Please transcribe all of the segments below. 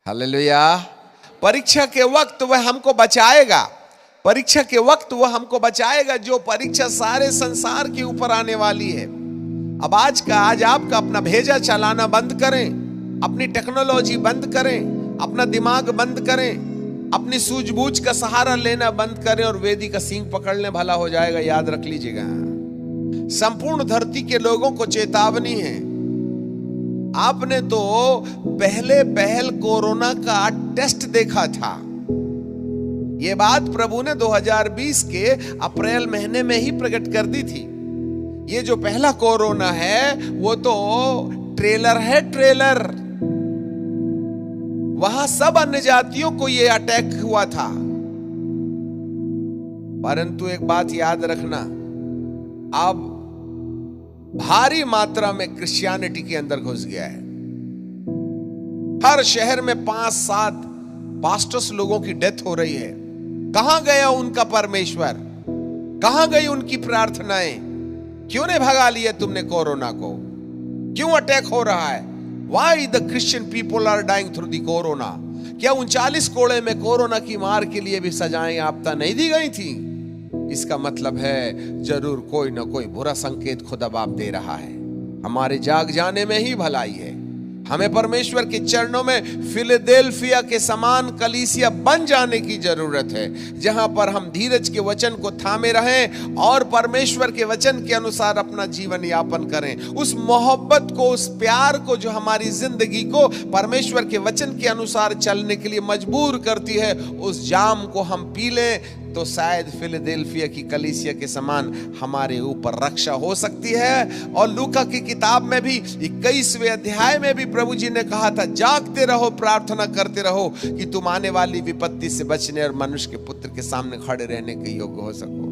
Hallelujah. परीक्षा के वक्त वह हमको बचाएगा, परीक्षा के वक्त वह हमको बचाएगा। जो परीक्षा सारे संसार के ऊपर आने वाली है। अब आज आपका अपना भेजा चलाना बंद करें, अपनी टेक्नोलॉजी बंद करें, अपना दिमाग बंद करें, अपनी सूझबूझ का सहारा लेना बंद करें और वेदी का सींग पकड़ लें, भला हो जाएगा। याद रख लीजिएगा। संपूर्ण धरती के लोगों को चेतावनी है। आपने तो पहल कोरोना का टेस्ट देखा था। यह बात प्रभु ने 2020 के अप्रैल महीने में ही प्रकट कर दी थी। ये जो पहला कोरोना है वो तो ट्रेलर है, ट्रेलर। वहां सब अन्य जातियों को यह अटैक हुआ था। परंतु एक बात याद रखना, अब भारी मात्रा में क्रिश्चियनिटी के अंदर घुस गया है। हर शहर में 5-7 पास्टर्स लोगों की डेथ हो रही है। कहां गया उनका परमेश्वर? कहां गई उनकी प्रार्थनाएं? क्यों नहीं भगा लिया तुमने कोरोना को? क्यों अटैक हो रहा है? Why the Christian people are dying through the corona? क्या 39 कोड़े में कोरोना की मार के लिए भी सजाएं आपता नहीं दी गई थी? इसका मतलब है जरूर कोई ना कोई बुरा संकेत खुदा बाप दे रहा है। हमारे जाग जाने में ही भलाई है। हमें परमेश्वर के चरणों में फिलडेल्फिया के समान कलीसिया बन जाने की जरूरत है, जहां पर हम धीरज के वचन को थामे रहें और परमेश्वर के वचन के अनुसार अपना जीवन यापन करें। उस मोहब्बत को, उस प्यार को जो हमारी जिंदगी को परमेश्वर के वचन के अनुसार चलने के लिए मजबूर करती है, उस जाम को हम पी लें तो शायद फिलडेल्फिया की कलीसिया के समान हमारे ऊपर रक्षा हो सकती है। और लूका की किताब में भी 21वें अध्याय में भी प्रभु जी ने कहा था, जागते रहो, प्रार्थना करते रहो कि तुम आने वाली विपत्ति से बचने और मनुष्य के पुत्र के सामने खड़े रहने के योग्य हो सको।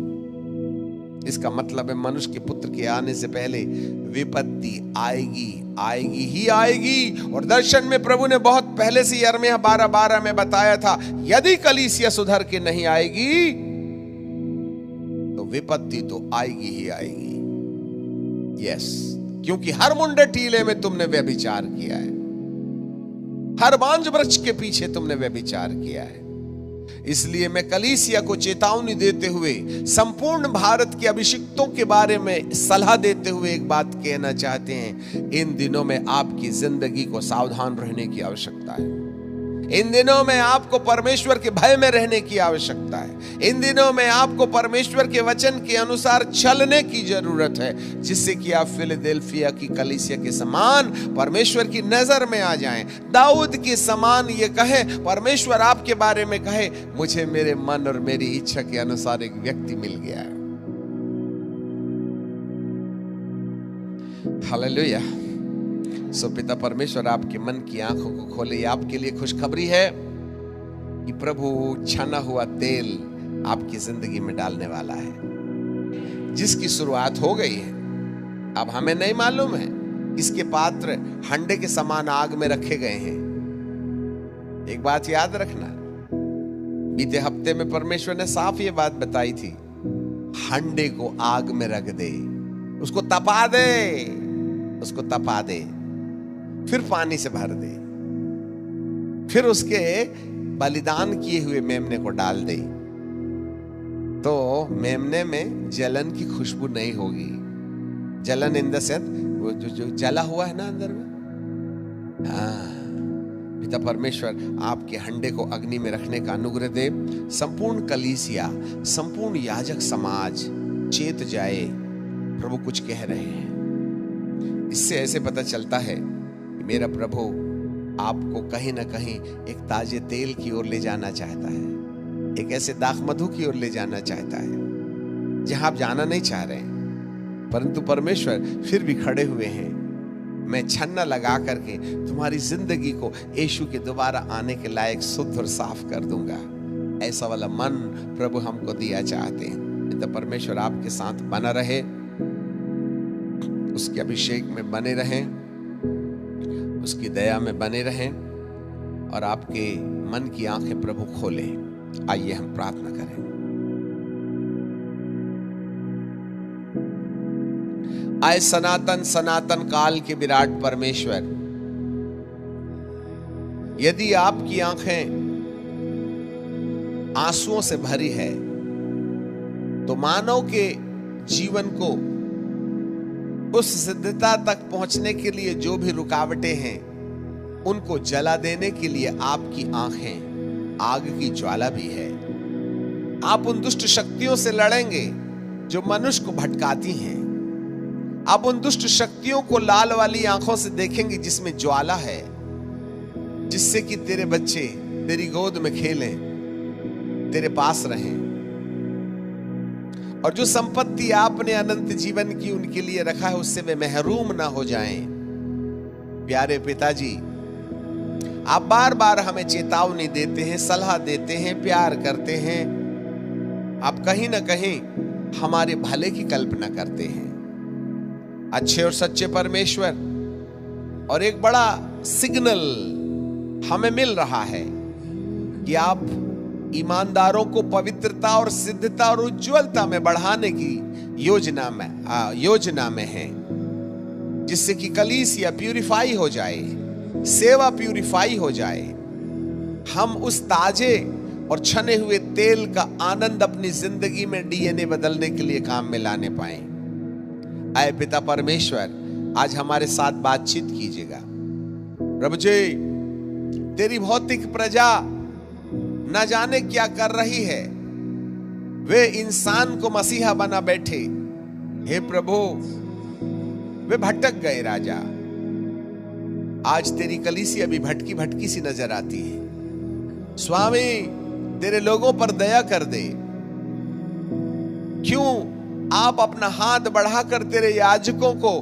इसका मतलब है मनुष्य के पुत्र के आने से पहले विपत्ति आएगी, आएगी ही आएगी। और दर्शन में प्रभु ने बहुत पहले से यिर्मयाह 12:12 में बताया था, यदि कलीसिया सुधर के नहीं आएगी तो विपत्ति तो आएगी ही आएगी। यस, क्योंकि हर मुंडे टीले में तुमने व्यभिचार किया है, हर बांज वृक्ष के पीछे तुमने व्यभिचार किया है। इसलिए मैं कलीसिया को चेतावनी देते हुए, संपूर्ण भारत के अभिषिक्तों के बारे में सलाह देते हुए एक बात कहना चाहते हैं। इन दिनों में आपकी जिंदगी को सावधान रहने की आवश्यकता है। इन दिनों में आपको परमेश्वर के भय में रहने की आवश्यकता है। इन दिनों में आपको परमेश्वर के वचन के अनुसार चलने की जरूरत है, जिससे कि आप फिलडेल्फिया की कलीसिया के समान परमेश्वर की नजर में आ जाएं। दाऊद के समान ये कहे, परमेश्वर आपके बारे में कहे, मुझे मेरे मन और मेरी इच्छा के अनुसार एक व्यक्ति मिल गया है। हालेलुया। सो पिता परमेश्वर आपके मन की आंखों को खोले। आपके लिए खुशखबरी है कि प्रभु छना हुआ तेल आपकी जिंदगी में डालने वाला है, जिसकी शुरुआत हो गई है। अब हमें नहीं मालूम है, इसके पात्र हंडे के समान आग में रखे गए हैं। एक बात याद रखना, बीते हफ्ते में परमेश्वर ने साफ ये बात बताई थी, हंडे को आग में रख दे, उसको तपा दे, उसको तपा दे, फिर पानी से भर दे, फिर उसके बलिदान किए हुए मेमने को डाल दे, तो मेमने में जलन की खुशबू नहीं होगी। जलन इन द सेंस वो जो जला हुआ है ना अंदर में। पिता परमेश्वर आपके हंडे को अग्नि में रखने का अनुग्रह दे। संपूर्ण कलीसिया, संपूर्ण याजक समाज चेत जाए, प्रभु कुछ कह रहे हैं। इससे ऐसे पता चलता है कि मेरा प्रभु आपको कहीं ना कहीं एक ताजे तेल की ओर ले जाना चाहता है, एक ऐसे दाख मधु की ओर ले जाना चाहता है जहां आप जाना नहीं चाह रहे हैं, परंतु परमेश्वर फिर भी खड़े हुए हैं। मैं छन्ना लगा करके तुम्हारी जिंदगी को यीशु के दोबारा आने के लायक शुद्ध और साफ कर दूंगा। ऐसा वाला मन प्रभु हमको दिया चाहते हैं। पिता परमेश्वर आपके साथ बना रहे, उसके अभिषेक में बने रहें, उसकी दया में बने रहें और आपके मन की आंखें प्रभु खोले। आइए हम प्रार्थना करें। आए सनातन काल के विराट परमेश्वर, यदि आपकी आंखें आंसुओं से भरी है तो मानव के जीवन को उस सिद्धता तक पहुंचने के लिए जो भी रुकावटें हैं उनको जला देने के लिए आपकी आंखें आग की ज्वाला भी है। आप उन दुष्ट शक्तियों से लड़ेंगे जो मनुष्य को भटकाती हैं। आप उन दुष्ट शक्तियों को लाल वाली आंखों से देखेंगे जिसमें ज्वाला है, जिससे कि तेरे बच्चे तेरी गोद में खेलें, तेरे पास रहें, और जो संपत्ति आपने अनंत जीवन की उनके लिए रखा है उससे वे महरूम ना हो जाएं। प्यारे पिताजी, आप बार बार हमें चेतावनी देते हैं, सलाह देते हैं, प्यार करते हैं। आप कहीं ना कहीं हमारे भले की कल्पना करते हैं। अच्छे और सच्चे परमेश्वर, और एक बड़ा सिग्नल हमें मिल रहा है कि आप ईमानदारों को पवित्रता और सिद्धता और उज्जवलता में बढ़ाने की योजना में हैं, जिससे कि कलीसिया प्यूरिफाई हो जाए, सेवा प्यूरिफाई हो जाए, हम उस ताजे और छने हुए तेल का आनंद अपनी जिंदगी में डीएनए बदलने के लिए काम में लाने पाए। आए पिता परमेश्वर, आज हमारे साथ बातचीत कीजिएगा। प्रभु जी, तेरी भौतिक प्रजा न जाने क्या कर रही है, वे इंसान को मसीहा बना बैठे। हे प्रभु, वे भटक गए राजा। आज तेरी कलीसिया भी भटकी भटकी सी नजर आती है। स्वामी, तेरे लोगों पर दया कर दे। क्यों आप अपना हाथ बढ़ाकर तेरे याजकों को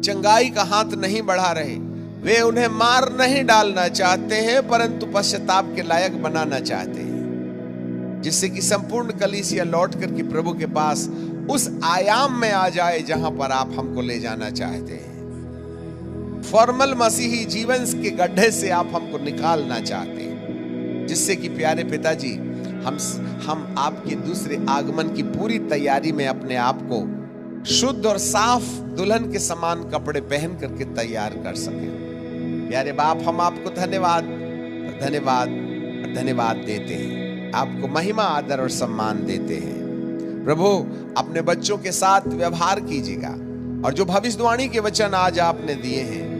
चंगाई का हाथ नहीं बढ़ा रहे? वे उन्हें मार नहीं डालना चाहते हैं, परंतु पश्चाताप के लायक बनाना चाहते हैं, जिससे कि संपूर्ण कलीसिया लौट करके प्रभु के पास उस आयाम में आ जाए जहां पर आप हमको ले जाना चाहते हैं। फॉर्मल मसीही जीवन के गड्ढे से आप हमको निकालना चाहते हैं, जिससे कि प्यारे पिताजी, हम आपके दूसरे आगमन की पूरी तैयारी में अपने आप को शुद्ध और साफ दुल्हन के समान कपड़े पहन करके तैयार कर सकें। प्यारे बाप, हम आपको धन्यवाद धन्यवाद धन्यवाद देते हैं, आपको महिमा, आदर और सम्मान देते हैं। प्रभु, अपने बच्चों के साथ व्यवहार कीजिएगा, और जो भविष्यवाणी के वचन आज आपने दिए हैं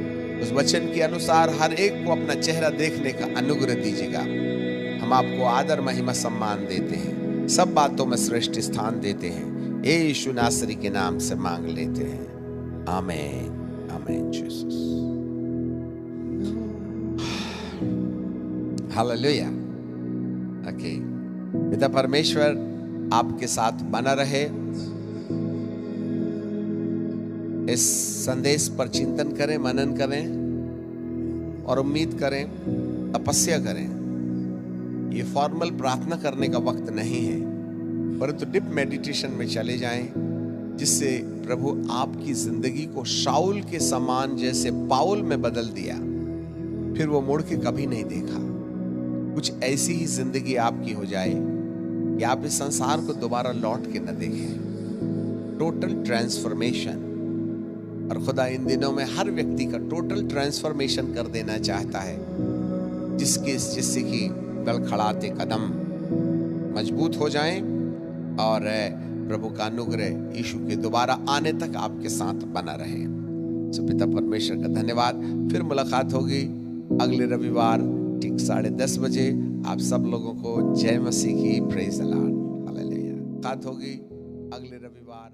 उस वचन के अनुसार हर एक को अपना चेहरा देखने का अनुग्रह दीजिएगा। हम आपको आदर, महिमा, सम्मान देते हैं, सब बातों में श्रेष्ठ स्थान देते हैं। यीशु नासरी के नाम से मांग लेते हैं, आमीन आमीन। Jesus, hallelujah. ओके, पिता परमेश्वर आपके साथ बना रहे। इस संदेश पर चिंतन करें, मनन करें और उम्मीद करें, तपस्या करें। ये फॉर्मल प्रार्थना करने का वक्त नहीं है, परंतु डीप मेडिटेशन में चले जाएं, जिससे प्रभु आपकी जिंदगी को शाऊल के समान जैसे पाउल में बदल दिया, फिर वो मुड़ के कभी नहीं देखा। कुछ ऐसी ही जिंदगी आपकी हो जाए कि आप इस संसार को दोबारा लौट के न देखें। Total transformation. और खुदा इन दिनों में हर व्यक्ति का टोटल ट्रांसफॉर्मेशन कर देना चाहता है, जिससे कि लड़खड़ाते कदम मजबूत हो जाएं और प्रभु का अनुग्रह यीशु के दोबारा आने तक आपके साथ बना रहे। सो पिता परमेश्वर का धन्यवाद। फिर मुलाकात होगी अगले रविवार ठीक 10:30 बजे। आप सब लोगों को जय मसीह की, प्रेज द लॉर्ड, हालेलुया। मुलाकात होगी अगले रविवार।